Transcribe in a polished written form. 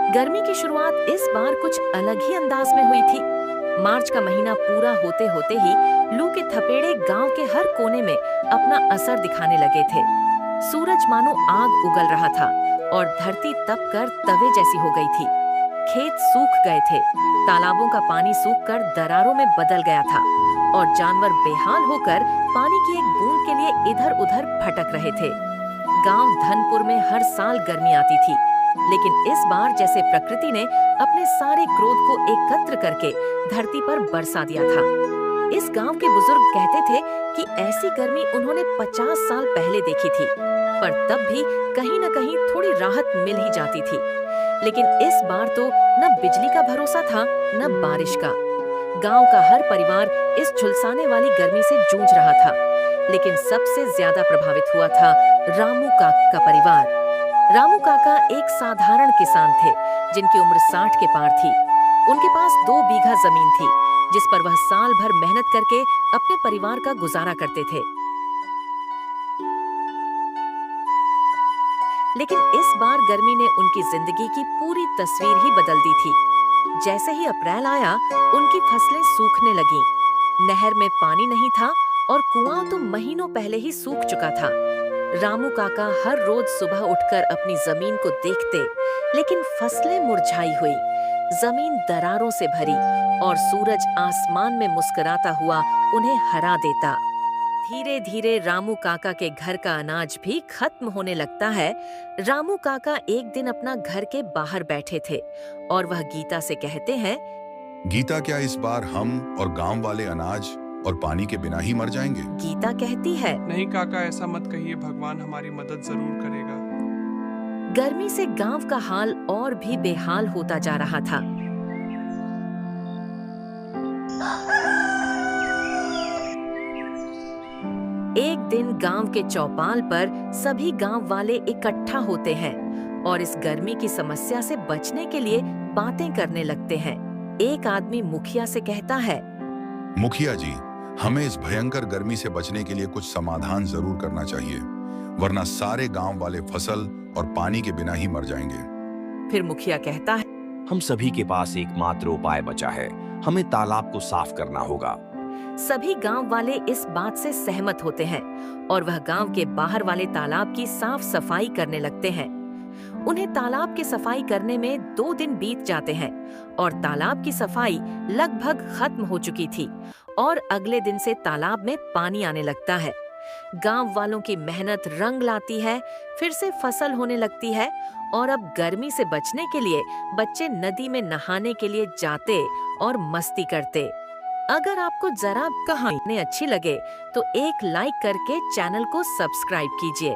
गर्मी की शुरुआत इस बार कुछ अलग ही अंदाज में हुई थी। मार्च का महीना पूरा होते होते ही लू के थपेड़े गांव के हर कोने में अपना असर दिखाने लगे थे। सूरज मानो आग उगल रहा था और धरती तप कर तवे जैसी हो गई थी। खेत सूख गए थे, तालाबों का पानी सूखकर दरारों में बदल गया था और जानवर बेहाल होकर पानी की एक बूंद के लिए इधर-उधर भटक रहे थे। गांव धनपुर में हर साल गर्मी आती थी, लेकिन इस बार जैसे प्रकृति ने अपने सारे क्रोध को एकत्र करके धरती पर बरसा दिया था। इस गांव के बुजुर्ग कहते थे कि ऐसी गर्मी उन्होंने 50 साल पहले देखी थी, पर तब भी कहीं न कहीं थोड़ी राहत मिल ही जाती थी। लेकिन इस बार तो न बिजली का भरोसा था न बारिश का। गांव का हर परिवार इस झुलसाने वाली गर्मी से जूझ रहा था, लेकिन सबसे ज्यादा प्रभावित हुआ था रामू काका का परिवार। रामू काका एक साधारण किसान थे, जिनकी उम्र 60 के पार थी। उनके पास 2 बीघा जमीन थी, जिस पर वह साल भर मेहनत करके अपने परिवार का गुजारा करते थे। लेकिन इस बार गर्मी ने उनकी जिंदगी की पूरी तस्वीर ही बदल दी थी। जैसे ही अप्रैल आया, उनकी फसलें सूखने लगीं। नहर में पानी नहीं था और कुआं तो महीनों पहले ही सूख चुका था। रामू काका हर रोज सुबह उठकर अपनी जमीन को देखते, लेकिन फसलें मुरझाई हुई, जमीन दरारों से भरी और सूरज आसमान में मुस्कुराता हुआ उन्हें हरा देता। धीरे धीरे रामू काका के घर का अनाज भी खत्म होने लगता है। रामू काका एक दिन अपना घर के बाहर बैठे थे और वह गीता से कहते हैं, गीता, क्या इस बार हम और गांव वाले अनाज और पानी के बिना ही मर जाएंगे? गीता कहती है, नहीं काका, ऐसा मत कहिए, भगवान हमारी मदद जरूर करेगा। गर्मी से गांव का हाल और भी बेहाल होता जा रहा था। एक दिन गांव के चौपाल पर सभी गांव वाले इकट्ठा होते हैं और इस गर्मी की समस्या से बचने के लिए बातें करने लगते हैं। एक आदमी मुखिया से कहता है, मुखिया जी, हमें इस भयंकर गर्मी से बचने के लिए कुछ समाधान जरूर करना चाहिए, वरना सारे गांव वाले फसल और पानी के बिना ही मर जाएंगे। फिर मुखिया कहता है, हम सभी के पास एकमात्र उपाय बचा है, हमें तालाब को साफ करना होगा। सभी गांव वाले इस बात से सहमत होते हैं और वह गांव के बाहर वाले तालाब की साफ सफाई करने लगते हैं। उन्हें तालाब की सफाई करने में 2 दिन बीत जाते हैं और तालाब की सफाई लगभग खत्म हो चुकी थी और अगले दिन से तालाब में पानी आने लगता है। गांव वालों की मेहनत रंग लाती है, फिर से फसल होने लगती है और अब गर्मी से बचने के लिए बच्चे नदी में नहाने के लिए जाते और मस्ती करते। अगर आपको जरा कहानी अच्छी लगे तो एक लाइक करके चैनल को सब्सक्राइब कीजिए।